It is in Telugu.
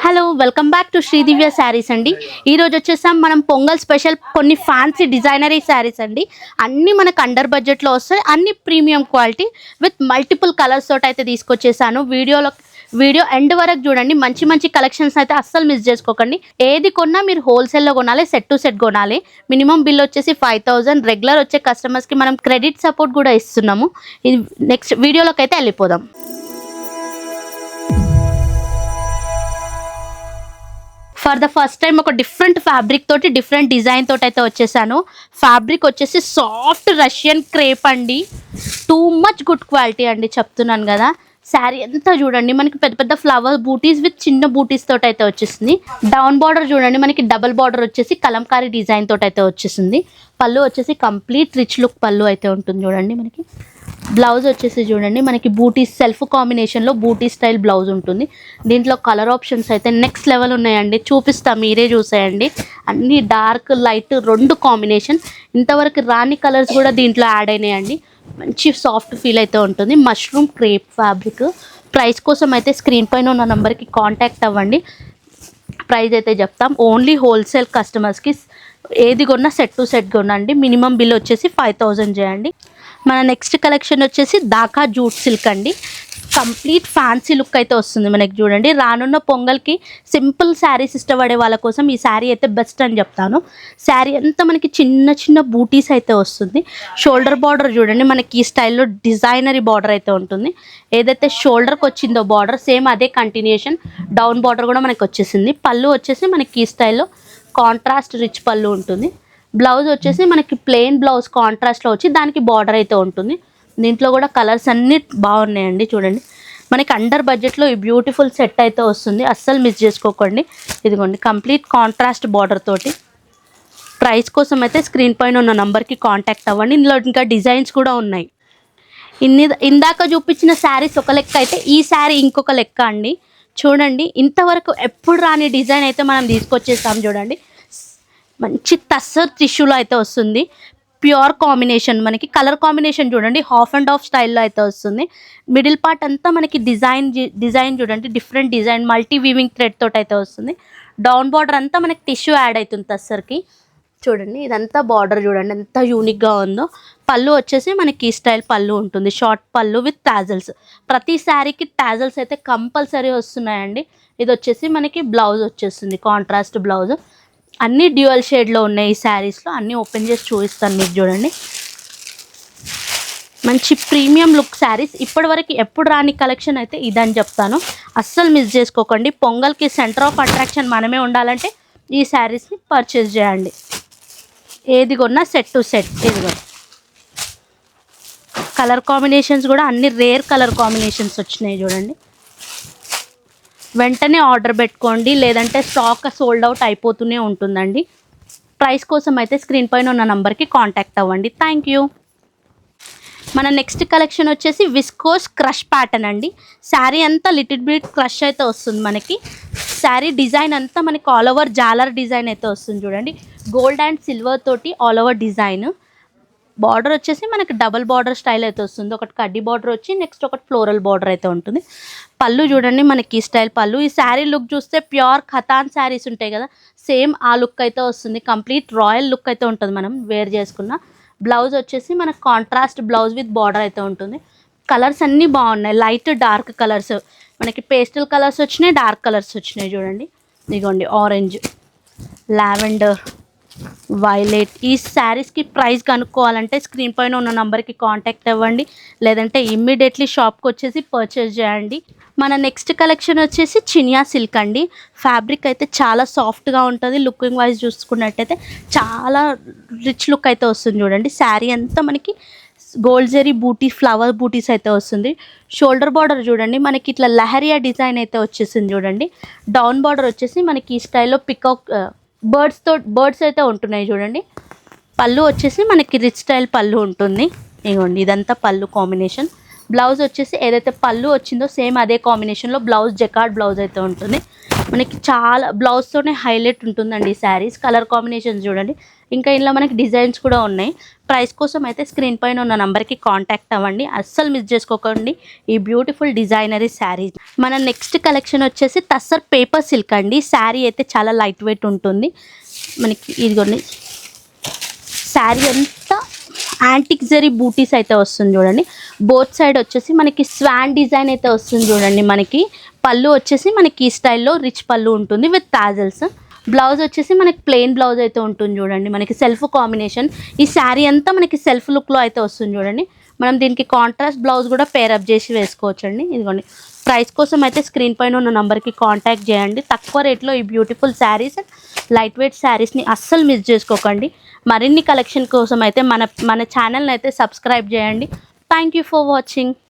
Hello welcome back to Sridivya saris అండి. ఈరోజు వచ్చేసాం మనం పొంగల్ స్పెషల్ కొన్ని ఫ్యాన్సీ డిజైనరీ శారీస్ అండి. అన్నీ మనకు అండర్ బడ్జెట్లో వస్తాయి, అన్ని premium quality with multiple colours తోటి అయితే తీసుకొచ్చేసాను. వీడియో ఎండ్ వరకు చూడండి. మంచి మంచి కలెక్షన్స్ అయితే అస్సలు మిస్ చేసుకోకండి. ఏది కొన్నా మీరు హోల్సేల్లో కొనాలి, సెట్ టు సెట్ కొనాలి. మినిమం బిల్ వచ్చేసి 5000. రెగ్యులర్ వచ్చే కస్టమర్స్కి మనం క్రెడిట్ సపోర్ట్ కూడా ఇస్తున్నాము. ఇది నెక్స్ట్ వీడియోలోకి అయితే వెళ్ళిపోదాం. ఫర్ ద ఫస్ట్ టైం ఒక డిఫరెంట్ ఫ్యాబ్రిక్ తోటి డిఫరెంట్ డిజైన్ తోటి అయితే వచ్చేసాను. ఫ్యాబ్రిక్ వచ్చేసి సాఫ్ట్ రష్యన్ క్రేప్ అండి. టూ మచ్ గుడ్ క్వాలిటీ అండి, చెప్తున్నాను కదా. శారీ అంతా చూడండి, మనకి పెద్ద పెద్ద ఫ్లవర్ బూటీస్ విత్ చిన్న బూటీస్ తోటి అయితే వచ్చేసింది. డౌన్ బార్డర్ చూడండి, మనకి డబుల్ బార్డర్ వచ్చేసి కలంకారీ డిజైన్ తోటి అయితే వచ్చేసింది. పళ్ళు వచ్చేసి కంప్లీట్ రిచ్ లుక్ పళ్ళు అయితే ఉంటుంది చూడండి. మనకి బ్లౌజ్ వచ్చేసి చూడండి, మనకి బూటీస్ సెల్ఫ్ కాంబినేషన్లో బూటీ స్టైల్ బ్లౌజ్ ఉంటుంది. దీంట్లో కలర్ ఆప్షన్స్ అయితే నెక్స్ట్ లెవెల్ ఉన్నాయండి, చూపిస్తా, మీరే చూసేయండి. అన్ని డార్క్ లైట్ రెండు కాంబినేషన్, ఇంతవరకు రాని కలర్స్ కూడా దీంట్లో యాడ్ అయినాయండి. మంచి సాఫ్ట్ ఫీల్ అయితే ఉంటుంది. Mushroom crepe fabric. ప్రైస్ కోసం అయితే స్క్రీన్ పైన ఉన్న నెంబర్కి కాంటాక్ట్ అవ్వండి. ప్రైస్ అయితే చెప్తాం. ఓన్లీ హోల్సేల్ కస్టమర్స్కి ఏది కొన్నా సెట్ టు సెట్ కొనండి. మినిమం బిల్ వచ్చేసి 5000 చేయండి. మన నెక్స్ట్ కలెక్షన్ వచ్చేసి దాకా జూట్ సిల్క్ అండి. కంప్లీట్ ఫ్యాన్సీ లుక్ అయితే వస్తుంది మనకి చూడండి. రానున్న పొంగల్కి సింపుల్ శారీస్ ఇష్టపడే వాళ్ళ కోసం ఈ శారీ అయితే బెస్ట్ అని చెప్తాను. శారీ అంతా మనకి చిన్న చిన్న బూటీస్ అయితే వస్తుంది. షోల్డర్ బార్డర్ చూడండి, మనకి ఈ స్టైల్లో డిజైనరీ బార్డర్ అయితే ఉంటుంది. ఏదైతే షోల్డర్కి వచ్చిందో బార్డర్ సేమ్ అదే కంటిన్యూషన్. డౌన్ బార్డర్ కూడా మనకి వచ్చేసింది. పళ్ళు వచ్చేసి మనకి ఈ స్టైల్లో కాంట్రాస్ట్ రిచ్ పళ్ళు ఉంటుంది. బ్లౌజ్ వచ్చేసి మనకి ప్లెయిన్ బ్లౌజ్ కాంట్రాస్ట్లో వచ్చి దానికి బార్డర్ అయితే ఉంటుంది. దీంట్లో కూడా కలర్స్ అన్నీ బాగున్నాయండి చూడండి. మనకి అండర్ బడ్జెట్లో ఈ బ్యూటిఫుల్ సెట్ అయితే వస్తుంది, అస్సలు మిస్ చేసుకోకండి. ఇదిగోండి కంప్లీట్ కాంట్రాస్ట్ బార్డర్ తోటి. ప్రైస్ కోసం అయితే స్క్రీన్ పైన ఉన్న నెంబర్కి కాంటాక్ట్ అవ్వండి. ఇందులో ఇంకా డిజైన్స్ కూడా ఉన్నాయి. ఇందాక చూపించిన శారీస్ ఒక లెక్క అయితే ఈ శారీ ఇంకొక లెక్క అండి. చూడండి, ఇంతవరకు ఎప్పుడు రాని డిజైన్ అయితే మనం తీసుకొచ్చేసాం చూడండి. మంచి టస్సర్ టిష్యూలో అయితే వస్తుంది. ప్యూర్ కాంబినేషన్, మనకి కలర్ కాంబినేషన్ చూడండి, హాఫ్ అండ్ హాఫ్ స్టైల్లో అయితే వస్తుంది. మిడిల్ పార్ట్ అంతా మనకి డిజైన్ చూడండి, different design multi weaving thread తోటి అయితే వస్తుంది. డౌన్ బార్డర్ అంతా మనకి టిష్యూ యాడ్ అవుతుంది టస్సర్కి. చూడండి, ఇదంతా బార్డర్ చూడండి ఎంత యూనిక్గా ఉందో. పళ్ళు వచ్చేసి మనకి ఈ స్టైల్ పళ్ళు ఉంటుంది, షార్ట్ పళ్ళు విత్ టాజల్స్. ప్రతి శారీకి టాజల్స్ అయితే కంపల్సరీ వస్తున్నాయండి. ఇది వచ్చేసి మనకి బ్లౌజ్ వచ్చేస్తుంది, కాంట్రాస్ట్ బ్లౌజ్. అన్నీ డ్యూయల్ షేడ్లో ఉన్నాయి ఈ శారీస్లో. అన్నీ ఓపెన్ చేసి చూపిస్తాను మీకు చూడండి. మంచి ప్రీమియం లుక్ శారీస్. ఇప్పటివరకు ఎప్పుడు రాని కలెక్షన్ అయితే ఇదని చెప్తాను, అస్సలు మిస్ చేసుకోకండి. పొంగల్కి సెంటర్ ఆఫ్ అట్రాక్షన్ మనమే ఉండాలంటే ఈ శారీస్ని పర్చేస్ చేయండి. ఏది కొన్నా సెట్ టు సెట్. ఇదిగో కలర్ కాంబినేషన్స్ కూడా అన్ని రేర్ కలర్ కాంబినేషన్స్ వచ్చినాయి చూడండి. వెంటనే ఆర్డర్ పెట్టుకోండి, లేదంటే స్టాక్ సోల్డ్ అవుట్ అయిపోతూనే ఉంటుందండి. ప్రైస్ కోసం అయితే స్క్రీన్ పైన ఉన్న నెంబర్కి కాంటాక్ట్ అవ్వండి. Thank you. మన నెక్స్ట్ కలెక్షన్ వచ్చేసి విస్కోస్ క్రష్ ప్యాటర్న్ అండి. శారీ అంతా లిటిల్ బిట్ క్రష్ అయితే వస్తుంది మనకి. శారీ డిజైన్ అంతా మనకి ఆల్ ఓవర్ జాలర్ డిజైన్ అయితే వస్తుంది చూడండి. గోల్డ్ అండ్ సిల్వర్ తోటి ఆల్ ఓవర్ డిజైన్. బార్డర్ వచ్చేసి మనకి డబుల్ బార్డర్ స్టైల్ అయితే వస్తుంది. ఒకటి కడ్డీ బార్డర్ వచ్చి నెక్స్ట్ ఒకటి ఫ్లోరల్ బార్డర్ అయితే ఉంటుంది. పళ్ళు చూడండి, మనకి ఈ స్టైల్ పళ్ళు. ఈ శారీ లుక్ చూస్తే ప్యూర్ ఖతాన్ శారీస్ ఉంటాయి కదా, సేమ్ ఆ లుక్ అయితే వస్తుంది. కంప్లీట్ రాయల్ లుక్ అయితే ఉంటుంది మనం వేర్ చేసుకున్న. బ్లౌజ్ వచ్చేసి మనకు కాంట్రాస్ట్ బ్లౌజ్ విత్ బార్డర్ అయితే ఉంటుంది. కలర్స్ అన్నీ బాగున్నాయి, లైట్ డార్క్ కలర్స్. మనకి పేస్టల్ కలర్స్ వచ్చినాయి, డార్క్ కలర్స్ వచ్చినాయి చూడండి. ఇదిగోండి ఆరెంజ్, లావెండర్, వైలెట్. ఈ శారీస్కి ప్రైస్ కనుక్కోవాలంటే స్క్రీన్ పైన ఉన్న నెంబర్కి కాంటాక్ట్ అవ్వండి, లేదంటే ఇమ్మీడియట్లీ షాప్కి వచ్చేసి పర్చేస్ చేయండి. మన నెక్స్ట్ కలెక్షన్ వచ్చేసి చినియా సిల్క్ అండి. ఫ్యాబ్రిక్ అయితే చాలా సాఫ్ట్గా ఉంటుంది. లుకింగ్ వైజ్ చూసుకున్నట్టయితే చాలా రిచ్ లుక్ అయితే వస్తుంది చూడండి. శారీ అంతా మనకి గోల్డ్ జరీ బూటీ ఫ్లవర్ బూటీస్ అయితే వస్తుంది. షోల్డర్ బార్డర్ చూడండి, మనకి ఇట్లా లహరియా డిజైన్ అయితే వచ్చేసింది చూడండి. డౌన్ బార్డర్ వచ్చేసి మనకి ఈ స్టైల్లో పికాక్ బర్డ్స్ అయితే ఉంటున్నాయి చూడండి. పళ్ళు వచ్చేసి మనకి రిచ్ స్టైల్ పళ్ళు ఉంటుంది. ఇదిగోండి, ఇదంతా పళ్ళు కాంబినేషన్. బ్లౌజ్ వచ్చేసి ఏదైతే పళ్ళు వచ్చిందో సేమ్ అదే కాంబినేషన్లో బ్లౌజ్ జకార్డ్ బ్లౌజ్ అయితే ఉంటుంది. మనకి చాలా బ్లౌజ్తోనే హైలైట్ ఉంటుందండి ఈ శారీస్. కలర్ కాంబినేషన్స్ చూడండి. ఇంకా ఇందులో మనకి డిజైన్స్ కూడా ఉన్నాయి. ప్రైస్ కోసం అయితే స్క్రీన్ పైన ఉన్న నెంబర్కి కాంటాక్ట్ అవ్వండి. అస్సలు మిస్ చేసుకోకండి ఈ బ్యూటిఫుల్ డిజైనరీ శారీ. మన నెక్స్ట్ కలెక్షన్ వచ్చేసి టస్సర్ పేపర్ సిల్క్ అండి. శారీ అయితే చాలా లైట్ వెయిట్ ఉంటుంది. మనకి ఇదిగోండి శారీ అంతా యాంటిక్ జరీ బూటీస్ అయితే వస్తుంది చూడండి. బోత్ సైడ్ వచ్చేసి మనకి స్వాన్ డిజైన్ అయితే వస్తుంది చూడండి. మనకి పళ్ళు వచ్చేసి మనకి ఈ స్టైల్లో రిచ్ పళ్ళు ఉంటుంది విత్ టాజల్స్. బ్లౌజ్ వచ్చేసి మనకి ప్లెయిన్ బ్లౌజ్ అయితే ఉంటుంది చూడండి. మనకి సెల్ఫ్ కాంబినేషన్. ఈ శారీ అంతా మనకి సెల్ఫ్ లుక్లో అయితే వస్తుంది చూడండి. మనం దీనికి కాంట్రాస్ట్ బ్లౌజ్ కూడా పేరప్ చేసి వేసుకోవచ్చండి. ఇదిగోండి ప్రైస్ కోసం అయితే స్క్రీన్ పైన ఉన్న నెంబర్కి కాంటాక్ట్ చేయండి. తక్కువ రేట్లో ఈ బ్యూటిఫుల్ శారీస్ లైట్ వెయిట్ శారీస్ని అస్సలు మిస్ చేసుకోకండి. మరిన్ని కలెక్షన్ కోసం అయితే మన ఛానల్ని అయితే సబ్స్క్రైబ్ చేయండి. Thank you for watching.